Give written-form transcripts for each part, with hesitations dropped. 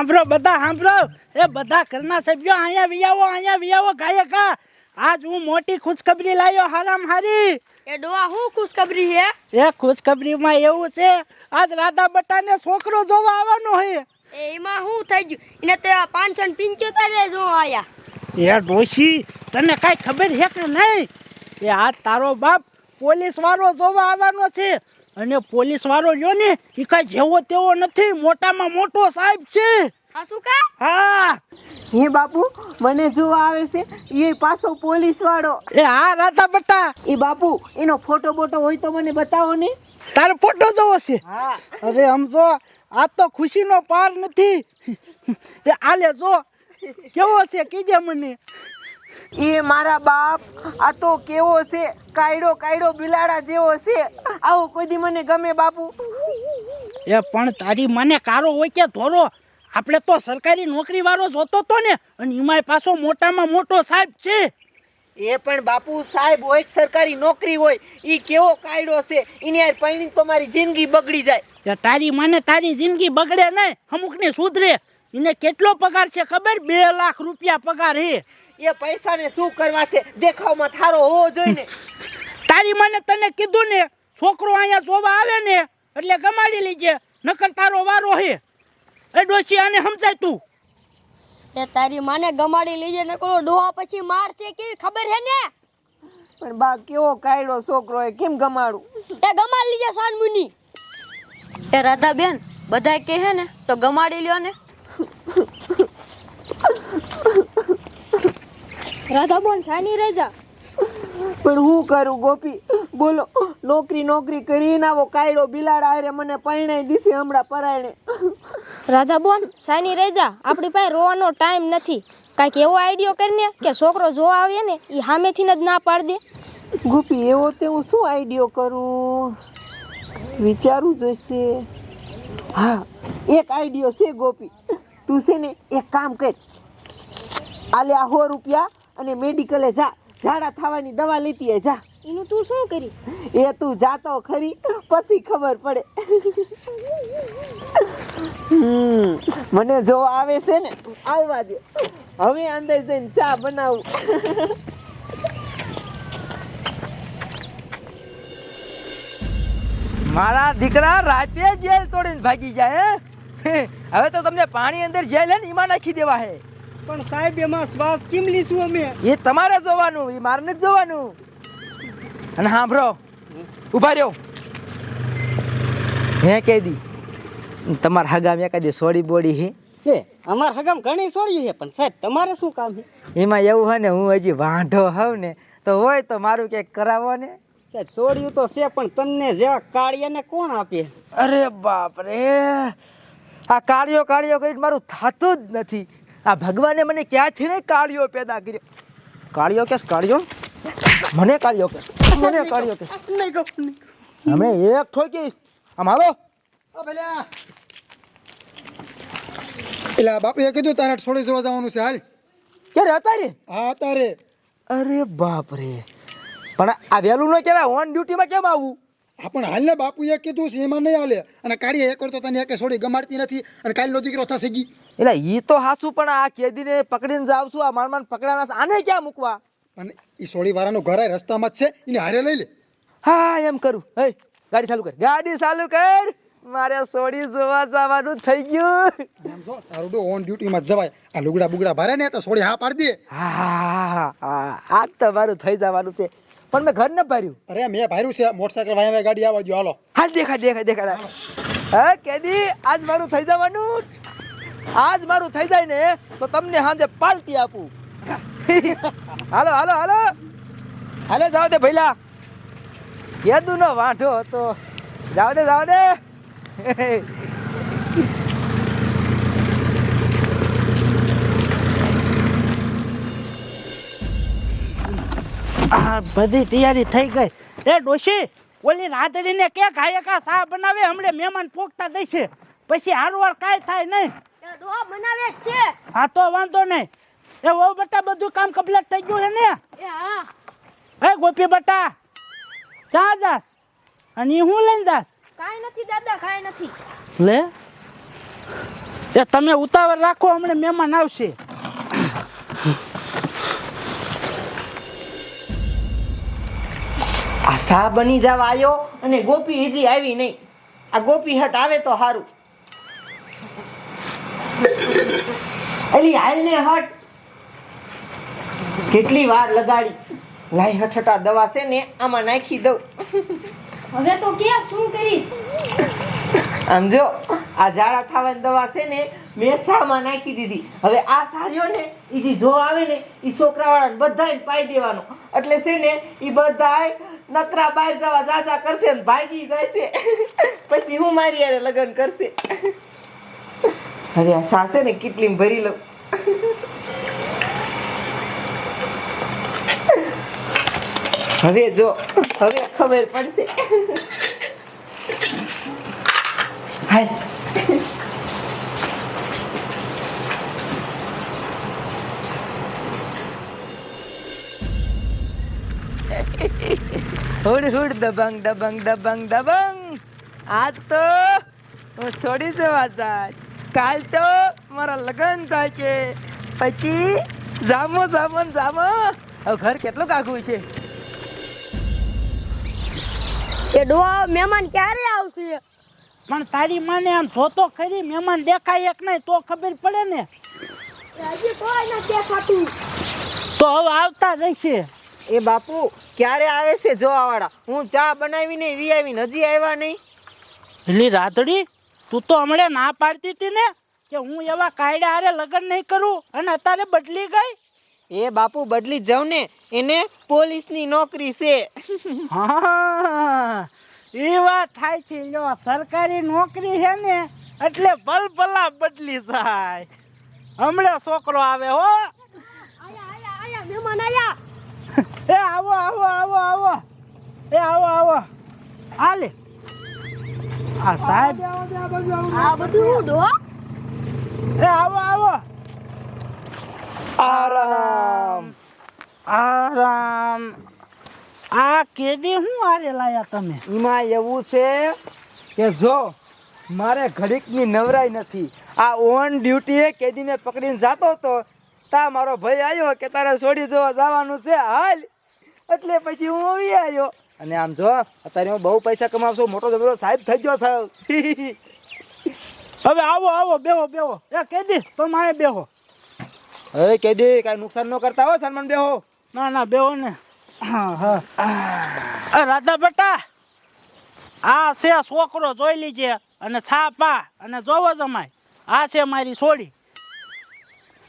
સાંભળો બધા સાંભળો, એ બધા ઘરના સભ્યો અહીંયા વિયાવો ગાયકા. આજ હું મોટી ખુશખબરી લાવ્યો, હારામ હારી. એ ડોહા હું ખુશખબરી હે? એ ખુશખબરીમાં એવું છે, આજ રાધા બટાને છોકરો જોવા આવવાનો હે. એમાં શું થઈ ગયું? એને તો 575 જો આયા. એ ડોશી, તને કાંઈ ખબર છે કે નહીં? એ આજ તારો બાપ પોલીસ વાળો જોવા આવવાનો છે. અને પોલીસ વાળો જો ને એ કાંઈ જેવો તેવો નથી, મોટામાં મોટો સાહેબ છે. આ શું કા? હા હે બાપુ, મને જોવા આવે છે એ પાછો પોલીસ વાળો. એ હા રાધા બટા, એ બાપુ એનો ફોટો બોટો હોય તો મને બતાવો ને. તારો ફોટો જોવો છે? હા. અરે સમજો, આ તો ખુશીનો પાર નથી. એ આલે જો કેવો છે કીજે મને. એ મારા બાપ, આ તો કેવો છે, કાયડો કાયડો બિલાડા જેવો છે. આવો કોઈ દી મને ગમે બાપુ. એ પણ તારી મને કારો હોય કે ધોરો, આપણે તો સરકારી નોકરી વાળો જોતો તો ને, અને એમાંય પાછો મોટામાં મોટો સાહેબ છે. એ પણ બાપુ સાહેબ હોય કે સરકારી નોકરી હોય, ઈ કેવો કાયડો છે, એને યાર પૈણી તો મારી જિંદગી બગડી જાય. એ તારી મને તારી જિંદગી બગડે નહીં, અમુકને સુધરે. એને કેટલો પગાર છે ખબર? 2 લાખ રૂપિયા પગાર હે. એ પૈસાને શું કરવા છે, દેખાવમાં થારો હોવો જોઈએ ને. તારી મને તને કીધું ને, છોકરો અહીંયા જોવા આવે ને એટલે ગમાડી લીજે, નકર તારો વારો હે. એ ડોશી આને સમજાય તું. એ તારી માને ગમાડી લીજે ને કોનો ડોહા પછી મારશે કેવી ખબર હે ને? પણ બા કેવો કાયડો છોકરો હે, કેમ ગમાડું? એ ગમાડી લીજે સાનમુની. એ રાધા બેન, બધાય કહે ને તો ગમાડી લ્યો ને. રાધા બોન સાની રેજા. પણ હું કરું ગોપી, બોલો. નોકરી કરીને આવો કાયડો બિલાડા હારે મને પરણાઈ દીશે હમણાં પરાયણે. રાધા બોન સાની રેજા, આપણી પાસે રોવાનો ટાઈમ નથી. કાંઈક એવો આઈડિયો કરીને કે છોકરો જોવા આવે ને એ સામેથી જ ના પાડી દે. ગોપી એવો તે હું શું આઈડિયો કરું, વિચારવું જોઈશે. હા, એક આઈડિયો છે ગોપી. તું છે ને એક કામ કર, આલે આ 100 રૂપિયા અને મેડિકલે જા, ઝાડા થવાની દવા લેતી આય જા. એનું તું શું કરી? એ તું જાતો ખરી, પછી ખબર પડે. મને જો આવે છે ને આવવા દે, હવે અંદર જઈને ચા બનાવું. મારા દીકરા રાતે જેલ તોડીને ભાગી જાય હે. હવે તો તમને પાણી અંદર જેલ હે ને એમાં નાખી દેવા હે. પણ સાહેબ એમાં શ્વાસ કેમ લીશું અમે? એ તમારે જોવાનું, એ મારે નથી જોવાનું. અને સાંભળો, ઉભા રહ્યો. હે કેદી તમારા હગામ એકાદી સોડી બોડી હે? હે અમાર હગામ ઘણી છોડ્યું છે, પણ સાહેબ તમારે શું કામ છે? એમાં એવું હોય ને, હું હજી વાંઢો હોઉં ને તો હોય તો મારું ક્યાંક કરાવો ને. સાહેબ છોડ્યું તો છે, પણ તમને જેવા કાળિયાને કોણ આપે? અરે બાપ રે, આ કાળિયો કરીને મારું થાતું જ નથી. આ ભગવાને મને ક્યાંથી ને કાળિયો પેદા કર્યો. કાળિયો કેસ કાળિયો, મને કાળિયો કેસ, મને કાળિયો કેસ. નહીં કહું. અમે એક ઠોકી આમ હાલો. એટલે બાપુએ કીધું તારે છોડી જોવા જવાનું છે, હાલ. ક્યારે હતા રે? હા તારે. અરે બાપ રે, પણ આ વહેલું ન કહેવાય, ઓન ડ્યુટીમાં કેમ આવું? હા પણ હાલ ને બાપુએ કીધું છે, એમાં નહીં હાલે. અને કાઢીએ એક વાર તો તને એક છોડી ગમાડતી નથી, અને કાલનો દીકરો થશે ગઈ. એટલે ઈ તો હાસું, પણ આ કેદીને પકડીને જાવ છું, આ માંડ પકડાના છે, આને ક્યાં મૂકવા? અને એ સોડી વાળાનું ઘર રસ્તામાં જ છે, એને હારે લઈ લે. હા એમ કરું. હે ગાડી ચાલુ કર, ગાડી ચાલુ કર. મારે સોડી જોવા જવાનું થઈ ગયું. આમ જો તારું તો ઓન ડ્યુટીમાં જ જવાય. આ લુગડા બુગડા ભરે ને તો સોડી હા પાડી દે. હા આ તમારું થઈ જવાનું છે, પણ મેં ઘર ન ભર્યું. અરે મેં ભાર્યું છે, મોટરસાયકલ વાયા ગાડી આવવા દો, હાલો. હાલ દેખાડ. હા કેદી, આજ મારું થઈ જવાનું. આજ મારું થઈ જાય ને તો તમને સાંજે પાર્ટી આપું. હાલો જાવ દે ભઈલા. કેદુ નો વાંઢો હતો. જાવ દે. આ બધી તૈયારી થઈ ગઈ. એ ડોશી, ઓલી રાધડીને કે ગાયકા સા બનાવે, હમણે મહેમાન પોગતા દઈશે, પછી હારવાર કાંઈ થાય નહીં. એ ડોહા બનાવે જ છે. હા તો વાંધો નહીં. એ વહુ બટા બધું કામ કમ્પ્લીટ થઈ ગયું છે ને? એ હા. હે ગોપી બટા, ક્યાં જાસ? અને હું લઈને જાસ? કાઈ નથી દાદા, કાઈ નથી. લે એ તમે ઉતાવળ રાખો, હમણાં મહેમાન આવશે. આ સા બની જવા આવ્યો અને ગોપી હજી આવી નહીં. આ ગોપી હટ આવે તો સારું. અલી હાલ ને હટ. કેટલી વાર લગાડી. લાઈ હઠટા દવા છે ને આમાં નાખી દઉં. હવે તો કે શું કરીશ? આમ જો આ ઝાડા થવાની દવા છે ને મેં સામાં નાખી દીધી. હવે આ સાર્યો ને ઈ જે જો આવે ને ઈ છોકરાવાળાને બધાને પાઈ દેવાનો. એટલે છે ને ઈ બધાય નકરા બહાર જવા જાજા કરશે ને ભાગી જશે. પછી હું મારી હારે લગ્ન કરશે. હવે આ સાસે ને કેટલી ભરી લઉં. હવે જો હવે ખબર પડશે. હાલ હુડ હુડ દબંગ દબંગ દબંગ દબંગ. આજ તો હું છોડી દેવા જાય. કાલ તો મારા લગ્ન થાય છે. પછી જામો જામો જામો. હવે ઘર કેટલું કાગું છે. એ ડોહા મહેમાન ક્યારે આવશે? પણ તારી માને આમ જોતો ખરી, મહેમાન દેખાય એક નહીં તો ખબર પડે ને. હજી કોઈ ન દેખાતું. તો હવે આવતા રહેશે. એ બાપુ ક્યારે આવે છે જોવાવાળા? હું ચા બનાવીને વી આવીને હજી આવ્યા નહીં. એલી રાધડી, તું તો હમણાં ના પાડતી હતી ને કે હું એવા કાયડા હારે લગ્ન નહીં કરું, અને અત્યારે બદલી ગઈ. એ બાપુ બદલી જાવ ને, એને પોલીસની નોકરી છે. હા, એ વાત થાય છે. લ્યો, સરકારી નોકરી છે ને એટલે ભલભલા બદલી જાય. હમણાં છોકરો આવે હો. આયા મહેમાન આયા. એ આવો આવો આવો આવો. એ આવો આવો. હાલે આ સાહેબ. આ બધું હું ડોહા? એ આવો આવો. આરામ આરામ. આ કેદી હું હારે લાયા તમે? એમાં એવું છે કે જો મારે ઘડીકની નવરાઈ નથી. આ ઓન ડ્યુટીએ કેદીને પકડીને જાતો હતો, તા મારો ભાઈ આવ્યો કે તારે છોડી જોવા જવાનું છે, હાલ. એટલે પછી હું આવી આવ્યો. અને આમ જો અત્યારે હું બહુ પૈસા કમાવશો, મોટો જબરો સાહેબ થઈ ગયો સાહેબ. હવે આવો આવો, બેહો બેહો. એ કેદી તો મારે બેહો. હવે કેદી કાંઈ નુકસાન ન કરતા હો, સલમાન બેહો. ના ના બેહો ને. હા હા. રાધા બેટા, આ છે છોકરો, જોઈ લીજે અને છાપા અને જોવો જમાય. આ છે મારી સોડી.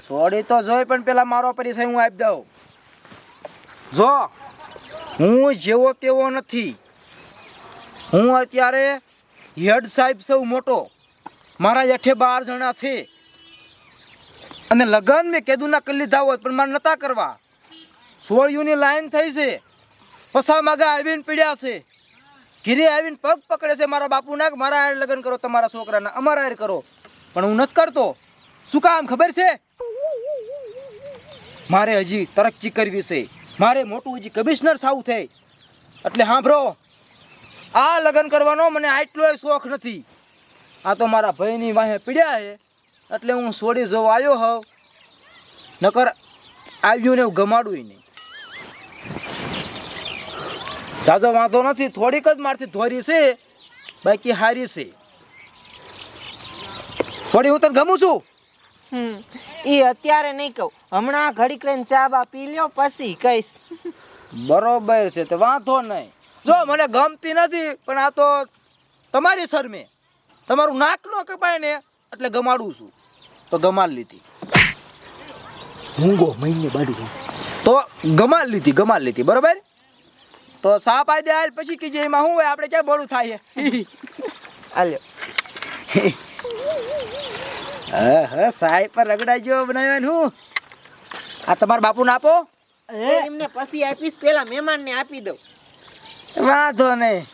છોડી તો જોઈ, પણ પેલા મારો પરિચય હું આપી દઉં. જો હું જેવો તેવો નથી. હું અત્યારે હેડ સાહેબ સૌ મોટો. મારા હેઠે 12 જણા છે. અને લગ્ન મેં કેદુના કરી લીધા હોત, પણ મારે નતા કરવા. સોળીઓની લાઈન થઈ છે. પસા માગા આવીને પીડ્યા છે. ઘીરે આવીને પગ પકડે છે મારા બાપુના કે મારા હારે લગ્ન કરો, તમારા છોકરાના અમારા હારે કરો. પણ હું નથી કરતો. શું કામ ખબર છે? મારે હજી તરક્કી કરવી છે. મારે મોટું હજી કમિશનર સાવું છે. એટલે સાંભળો, આ લગ્ન કરવાનો મને આટલોય શોખ નથી. આ તો મારા ભાઈની વાહે પીડ્યા છે, એટલે હું છોડી જોવા આવ્યો હોઉં. નકર આવ્યું ને હું ગમાડું નહીં. જાજો વાંધો નથી, થોડીક જ મારથી ધોરી છે, બાકી હારી છે. થોડી હું તને ગમું છું. એ અત્યારે નહીં કહું, હમણાં ઘડીક રહીને ચા બા પી લ્યો પછી કહીશ. બરોબર છે, તો વાંધો નહીં. જો મને ગમતી નથી, પણ આ તો તમારી શરમે. તમારું નાક નો કપાય ને એટલે ગમાડું છું, તો ગમાડ લીધી. મૂંગો મહિને બાડું તો ગમાડ લીધી બરોબર. તો સાપ આઈ દે હાલ, પછી કીજે એમાં શું હોય, આપણે ક્યાં બોલું થાય છે. હાલ્યો. હા સાહેબ પર રગડાઈ જેવો બનાવ્યા હું. આ તમારા બાપુને આપો. એમને પછી આપીશ, પેલા મહેમાનને આપી દઉં. વાંધો નહીં,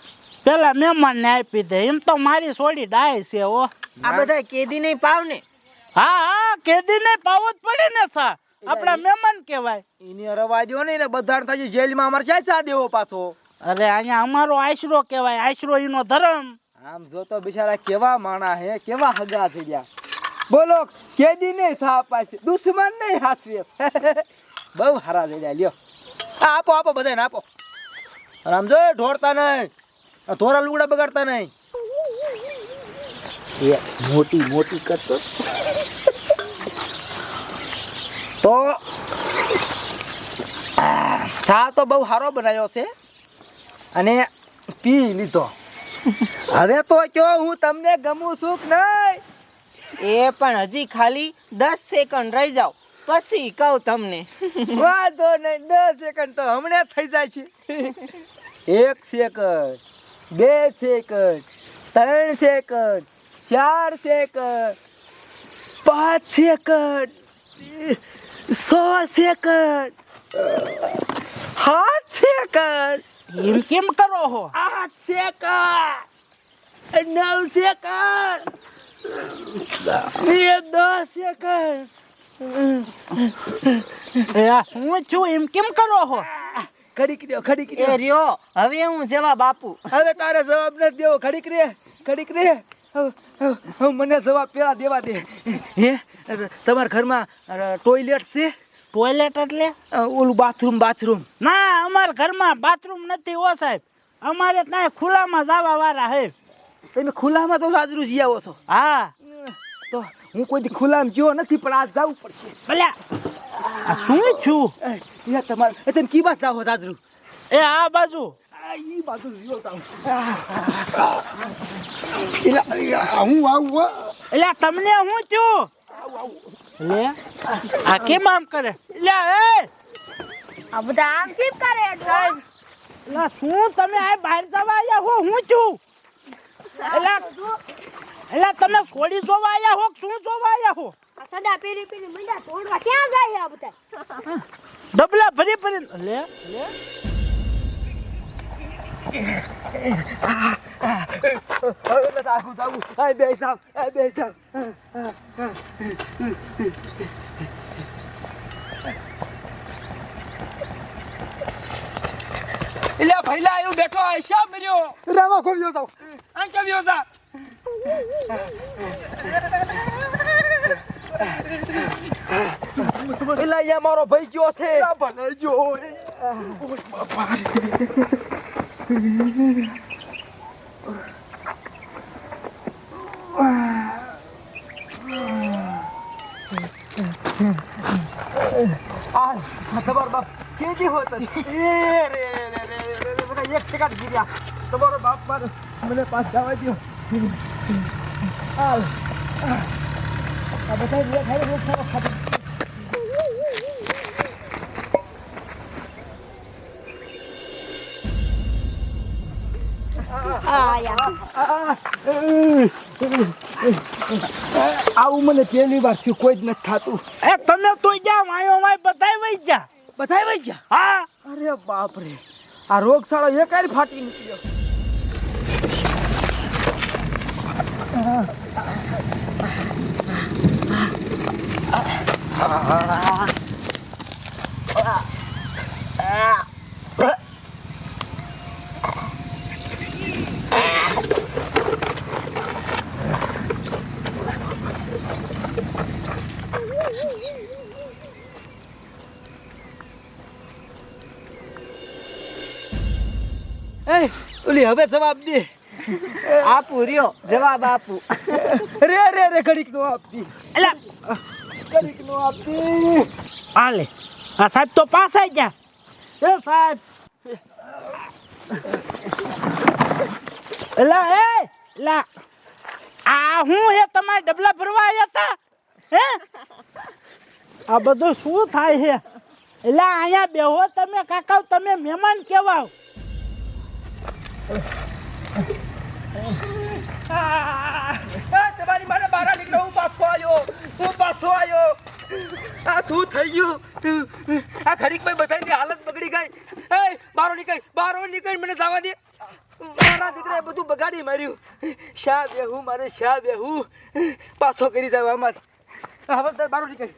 પેલા મહેમાન ને આપી દે. એમ તો મારી સોડી ડાય છે હો. આ બધા કેદી નહીં પાવ ને. હા હા, કેદી ને પાવો જ પડે ને સા. આપણા મહેમાન કહેવાય. એની રવા દો નહીં ને બધા થાય જેલમાં અમારે ક્યાં ચા દેવો પાછો. અરે અહીંયા અમારો આશરો કહેવાય. આશરો એનો ધર્મ. આમ જો તો બિચારા કેવા માણા હે, કેવા હગા થઈ ગયા. બોલો કેદી નહીં સા પાસે દુશ્મન નહીં હાસવેસ બહુ હારા લઈ લ્યો આપો આપો બધાને આપો આમ જો ઢોળતા નહીં થોડા લુગડા બગાડતા નહીં એ મોટી મોટી કરતો તો ચા તો બહુ સારો બનાવ્યો છે અને પી લીધો હવે તો કયો હું તમને ગમું છું કે નહીં એ પણ હજી ખાલી 10 સેકન્ડ રહી જાવ પછી કહું તમને વાંધો નહીં 10 સેકન્ડ તો હમણાં થઈ જાય છે 1 second 2 second 3 second 4 second 5 second 6 second 7 second એમ કેમ કરો હો 8 સેકન્ડ 9 સેકન્ડ 10 સેકન્ડ એ આ શું છું એમ કેમ કરો હો ખડીક રહ્યો એ રહ્યો હવે હું જવાબ આપું હવે તારે જવાબ નથી દેવો ખડીક રે હવે મને જવાબ પેલા દેવા દે હે તમારા ઘરમાં ટોયલેટ છે ટોયલેટ એટલે ઓલું બાથરૂમ ના અમારા ઘરમાં બાથરૂમ નથી હો સાહેબ અમારે ત્યાં ખુલ્લામાં જવા વાળા હે તમે ખુલ્લામાં તો સાજરું જી આવો છો હા તો હું કોઈ દી ખુલ્લામાં ગયો નથી પણ આજ જવું પડશે ભલ્યા આ શું છું તમારે તમે કી બાજુ જાઓ સાજરું એ આ બાજુ ઈ બાજુ જીવો તાવ હું આવું એટલે તમને હું છું લે આ કેમ આમ કરે લે એ આ બધા આમ કેમ કરે એટલે શું તમે આ બહાર જવા આવ્યા હો હું છું એટલે તમે છોડી જોવા આવ્યા હો કે શું જોવા આવ્યા હો આ સદા પેરી પેરી મંડા તોડવા ક્યાં જાય આ બધા ડબલા ભરી ભરી લે એટલે ભઈલા એવું બેઠો આશા મર્યો રામા ખોવ્યો જાવ આ કેમ યોસા એટલે અહીંયા મારો ભાઈ ગયો છે ભલે જો તમારો બાપ કેજી હોત રે એક ટકા ગીર્યા તમારો બાપ મને પાસ જવા દો હાલ આ બધા લે ખાઈ રોજ સારો ખાતો આવું મને પહેલી વાર થયું કોઈ જ નથી થતું એ તમે તો જ્યાં માયો માય બધાય વઈ જા બધાય વઈ ગયા હા અરે બાપ રે આ રોગશાળો એકાઈ ફાટી નીકળ્યો એ ઓલી હવે જવાબ દે આપું રહ્યો જવાબ આપું રે ઘડીક નો આપતી એટલે ઘડીક નો આપતી હાલે આ સાહેબ તો પાસ આવી ગયા એ સાહેબ એલા આ હું હે તમારે ડબલા ભરવા આવ્યા હતા હે આ બધું શું થાય છે એલા અહીંયા બેહો તમે કાકા તમે મહેમાન કેવાવ તમારી માને બહાર નીકળો હું પાછો આવ્યો આ શું થઈ ગયું આ ઘડીક માં બધાની હાલત બગડી ગઈ એ બારો નીકળ મને જવા દે મારા દીકરાએ બધું બગાડી માર્યું શા બેહું પાછો કરી જાવ આમાં હવે બારો નીકળ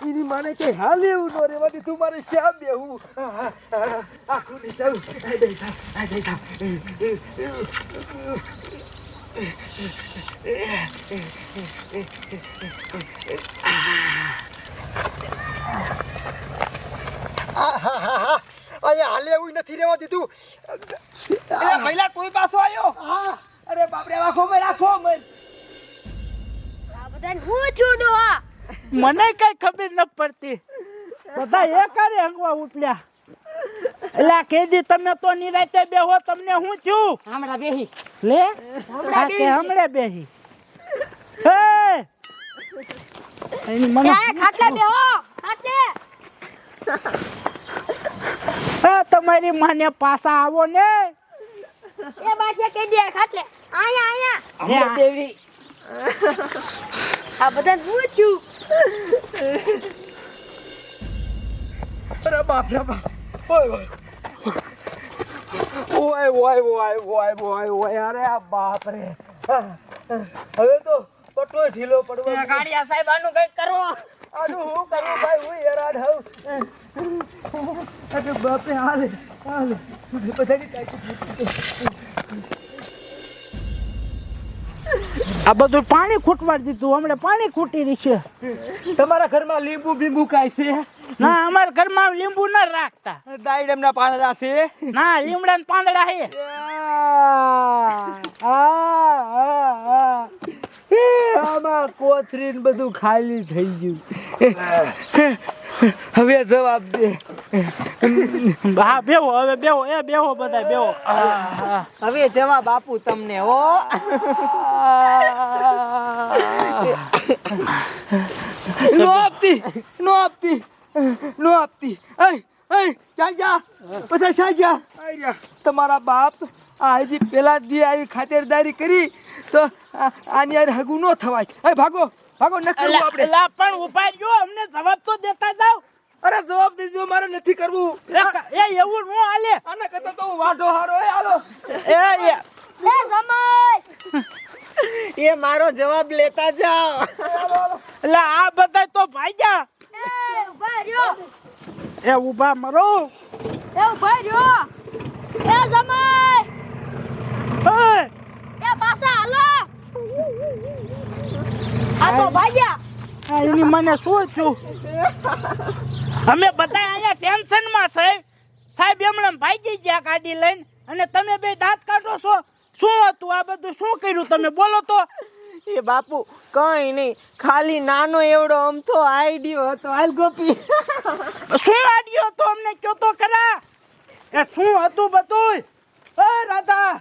એની માને કઈ હાલ એવું નો રેવા તું મારે શા બેહું આખું નહીં જાઉં અહીંયા હાલે એવું નથી રહેવા દીધું. અરે પહેલા તું પાછો આવ્યો. અરે બાપરે રાખો મેં આ બધાને હું છોડો આ મને કઈ ખબર ન પડતી, બધા એકારે હંગવા ઉઠલ્યા. એટલે કેદી તમે તો નિરાતે બેહો, તમને હું છું હમણાં બેહી લે આ કે હમણે બેહી. હે એની મને ખાટલે બેહો ખાટલે તમારી માને પાછા આવો ને. એ બાસે કહી દે ખાટલે આયા આયા દેવી આ બધાને હું છું અરે બાપ રે બાપ. ઓય અરે આ બાપ રે. હવે તો પટો ઢીલો પડવા. કાળિયા સાહેબ આનું કઈક કરો. આનું હું કરું ભાઈ, હું હેરાન હોઉં. અરે બાપ રે, હાલે બધાની આ બધું પાણી ખૂટવા દીધું, હમણાં પાણી ખૂટી રહી છે. તમારા ઘરમાં લીંબુ બીંબુ કાય છે? ના અમારા ઘરમાં લીંબુ ન રાખતા. દાયડમના પાંદડા છે? ના લીમડાના પાંદડા હે. આમાં કોથરીને બધું ખાલી થઈ ગયું. હવે જવાબ દે. હા બેહો, હવે બેહો, એ બેહો બધા બેહો. હવે જવાબ આપું તમને હો. નો આપતી. ક્યાં જા બધા સાજા. તમારા બાપ આ હજી પેલા દી આવી ખાતરદારી કરી તો આની યાર હગું ન થવાય. ભાગો ન કરવું આપણે. એલા પણ ઉભા રહ્યો, અમને જવાબ તો દેતા જાવ. અરે જવાબ દેજો, મારે નથી કરવું. એ એવું નો હાલે. આના કરતા તો હું વાંઢો હારો. હાલો એ જમાઈ એ મારો જવાબ લેતા જાઓ. એટલે આ બધા તો ભાગ્યા. એ ઉભા રહ્યો એ ઉભા મરો. એ ઉભા રહ્યો એ જમાઈ એ એ પાછા હાલો આ તો ભાગ્યા એની મને શું છું? અમે બધા અહીંયા ટેન્શનમાં છે. સાહેબ એમણે ભાગી ગયા ગાડી લઈને, અને તમે બે દાંત કાઢો છો. શું હતું આ બધું? શું કર્યું તમે બોલો તો? એ બાપુ કઈ નહીં, ખાલી નાનો એવડો અમથો આઈડિયો હતો. હાલ ગોપી. શું આડ્યો તો અમને કયો તો ખરા. એ શું હતું બધું? એ રાધા